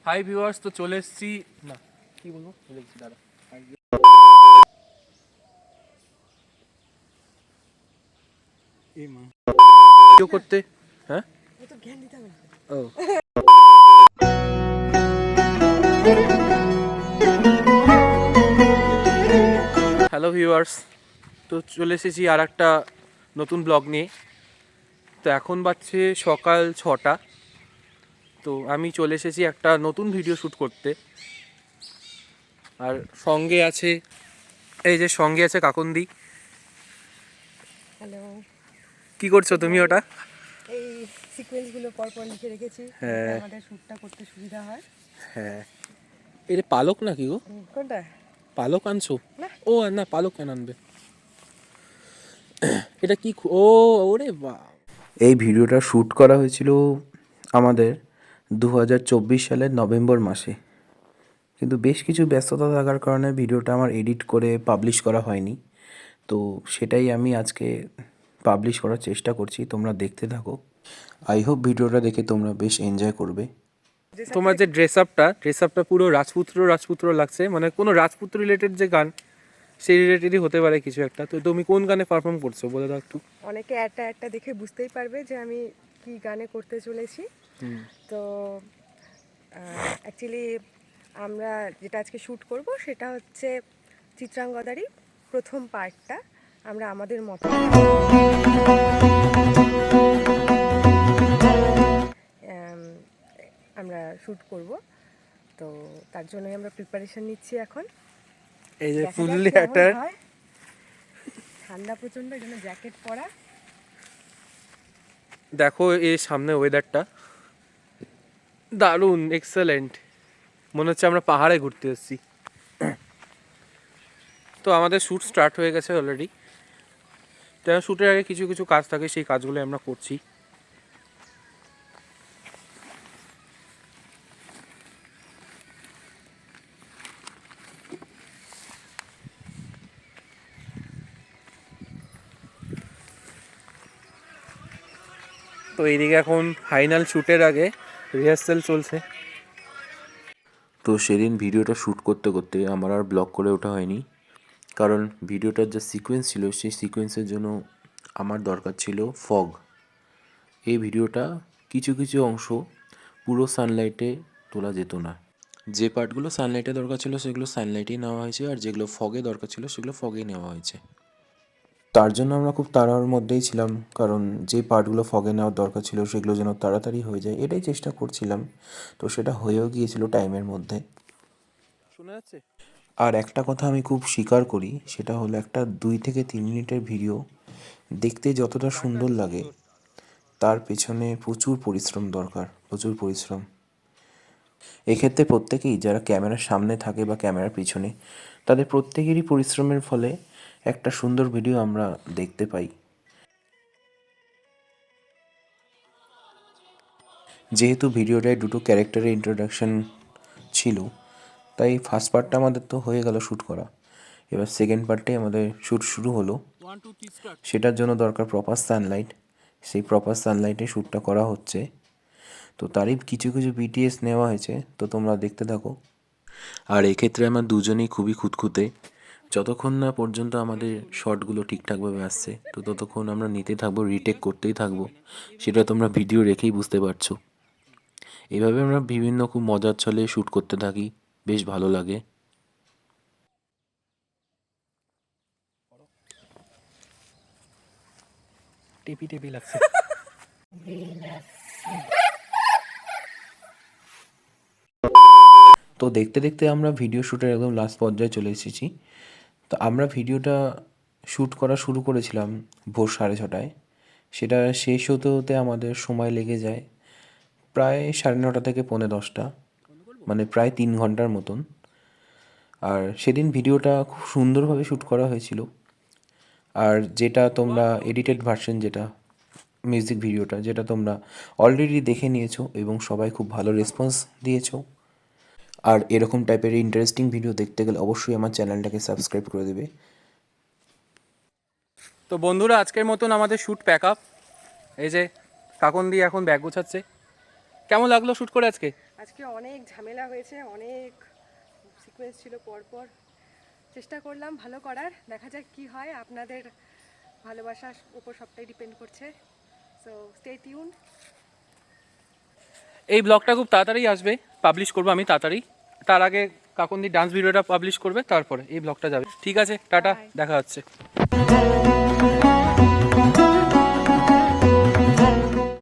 Hi viewers, তো চলে এসেছি না কি বলবো ভুলে গেছি দাদা ভিডিও করতে। হ্যাঁ ও হ্যালো ভিউয়ার্স, তো চলে এসেছি আর একটা নতুন ব্লগ নিয়ে। তো এখন বাজছে সকাল 6টা। তো আমি চলে এসেছি একটা নতুন ভিডিও শ্যুট করতে। আর সঙ্গে আছে সঙ্গে আছে কাকন্দি। হ্যালো, কি করছো তুমি ওটা? এই সিকোয়েন্সগুলো পরপর লিখে রেখেছি, হ্যাঁ আমাদের শ্যুটটা করতে সুবিধা হয়। হ্যাঁ, এটা পালক নাকি গো? কোনটা? পালক আনছো? না। ও না, পালক কেন আনবে? এটা কি? ও ওরে বাহ! এই ভিডিওটা শ্যুট করা হয়েছিল আমাদের 2024 সালের নভেম্বর মাসে, কিন্তু বেশ কিছু ব্যস্ততা থাকার কারণে ভিডিওটা আমার এডিট করে পাবলিশ করা হয়নি। তো সেটাই আমি আজকে পাবলিশ করার চেষ্টা করছি, তোমরা দেখতে থাকো। আই হোপ ভিডিওটা দেখে তোমরা বেশ এনজয় করবে। তোমার যে ড্রেস আপটা পুরো রাজপুত্র লাগছে, মানে কোনো রাজপুত্র রিলেটেড যে গান সেই রিলেটেডই হতে পারে কিছু একটা। তো তুমি কোন গানে পারফর্ম করছো বলে দাও একটু। অনেকে একটা দেখে বুঝতেই পারবে যে আমি কি গানে করতে চলেছি। তো অ্যাকচুয়ালি আমরা যেটা আজকে শ্যুট করব সেটা হচ্ছে চিত্রাঙ্গদারই প্রথম পার্টটা আমরা আমাদের মতো আমরা শ্যুট করব। তো তার জন্যই আমরা প্রিপারেশন নিচ্ছি এখন। এই যে দেখা যাক ফুললি কেমন একটা হয়। ঠান্ডা প্রচণ্ড, এই জন্য জ্যাকেট পরা। দেখো এই সামনে ওয়েদারটা দারুণ এক্সেলেন্ট, মনে হচ্ছে আমরা পাহাড়ে ঘুরতে এসেছি। তো আমাদের শ্যুট স্টার্ট হয়ে গেছে অলরেডি। তো শ্যুটের আগে কিছু কিছু কাজ থাকে, সেই কাজগুলো আমরা করছি। তো এইদিকে এখন ফাইনাল শ্যুটের আগে রিহার্সাল চলছে। তো সেদিন ভিডিওটা শ্যুট করতে করতে আমার আর ব্লগ করে ওঠা হয়নি, কারণ ভিডিওটার যে সিকোয়েন্স ছিল সেই সিকোয়েন্সের জন্য আমার দরকার ছিল ফগ। এই ভিডিওটা কিছু কিছু অংশ পুরো সানলাইটে তোলা যেত না। যে পার্টগুলো সানলাইটে দরকার ছিল সেগুলো সানলাইটেই নেওয়া হয়েছে, আর যেগুলো ফগে দরকার ছিল সেগুলো ফগেই নেওয়া হয়েছে। তার জন্য আমরা খুব তাড়ার মধ্যেই ছিলাম, কারণ যে পার্টগুলো ফগে নেওয়ার দরকার ছিল সেগুলো যেন তাড়াতাড়ি হয়ে যায়, এটাই চেষ্টা করছিলাম। তো সেটা হয়েও গিয়েছিল টাইমের মধ্যে। শোনা যাচ্ছে? আর একটা কথা আমি খুব স্বীকার করি, সেটা হলো একটা 2 থেকে 3 মিনিটের ভিডিও দেখতে যতটা সুন্দর লাগে তার পেছনে প্রচুর পরিশ্রম দরকার, প্রচুর পরিশ্রম। এক্ষেত্রে প্রত্যেকেই যারা ক্যামেরার সামনে থাকে বা ক্যামেরার পিছনে, তাদের প্রত্যেকেরই পরিশ্রমের ফলে একটা সুন্দর ভিডিও আমরা দেখতে পাই। যেহেতু ভিডিওটায় 2টো ক্যারেক্টারের ইন্ট্রোডাকশন ছিল, তাই ফার্স্ট পার্টটা আমাদের তো হয়ে গেল শ্যুট করা। এবার সেকেন্ড পার্টটাই আমাদের শ্যুট শুরু হলো। সেটার জন্য দরকার প্রপার সানলাইট। সেই প্রপার সানলাইটে শ্যুটটা করা হচ্ছে। তো তারই কিছু কিছু বিটিএস নেওয়া হয়েছে, তো তোমরা দেখতে থাকো। আর এক্ষেত্রে আমার দুজনেই খুবই খুঁতখুঁতে। যতক্ষণ না পর্যন্ত আমাদের শটগুলো ঠিকঠাকভাবে আসছে, তো ততক্ষণ আমরা নিতে থাকবো, রিটেক করতেই থাকবো। সেটা তোমরা ভিডিও রেখেই বুঝতে পারছো। এইভাবে আমরা বিভিন্ন খুব মজার ছলে শ্যুট করতে থাকি, বেশ ভালো লাগে। টেপি টেপি লাগছে। তো দেখতে দেখতে আমরা ভিডিও শ্যুটের একদম লাস্ট পর্যায়ে চলে এসেছি। তো আমরা ভিডিওটা শ্যুট করা শুরু করেছিলাম ভোর 6:30টায়। সেটা শেষ হতে হতে আমাদের সময় লেগে যায় প্রায় 9:30 থেকে 10:45, মানে প্রায় 3 ঘন্টার মতন। আর সেদিন ভিডিওটা খুব সুন্দরভাবে শ্যুট করা হয়েছিল। আর যেটা তোমরা এডিটেড ভার্সন, যেটা মিউজিক ভিডিওটা, যেটা তোমরা অলরেডি দেখে নিয়েছো এবং সবাই খুব ভালো রেসপন্স দিয়েছো। আর এরকম টাইপের ইন্টারেস্টিং ভিডিও দেখতে গেলে অবশ্যই আমার চ্যানেলটাকে সাবস্ক্রাইব করে দেবে। তো বন্ধুরা, আজকের মতন আমাদের শ্যুট প্যাক আপ। এই যে কাকন দিয়ে এখন ব্যাগ গোছাচ্ছে। কেমন লাগলো শ্যুট করে আজকে? আজকে অনেক ঝামেলা হয়েছে, অনেক সিকোয়েন্স ছিল পরপর, চেষ্টা করলাম ভালো করার, দেখা যাক কি হয়। আপনাদের ভালোবাসার উপর সবটাই ডিপেন্ড করছে, সো স্টে টিউনড। এই ব্লগটা খুব তাড়াতাড়ি আসবে, পাবলিশ করবো আমি তাড়াতাড়ি। তার আগে কাকুন্দি ডান্স ভিডিওটা পাবলিশ করবে, তারপরে এই ব্লগটা যাবে। ঠিক আছে, টাটা, Bye. দেখা হচ্ছে।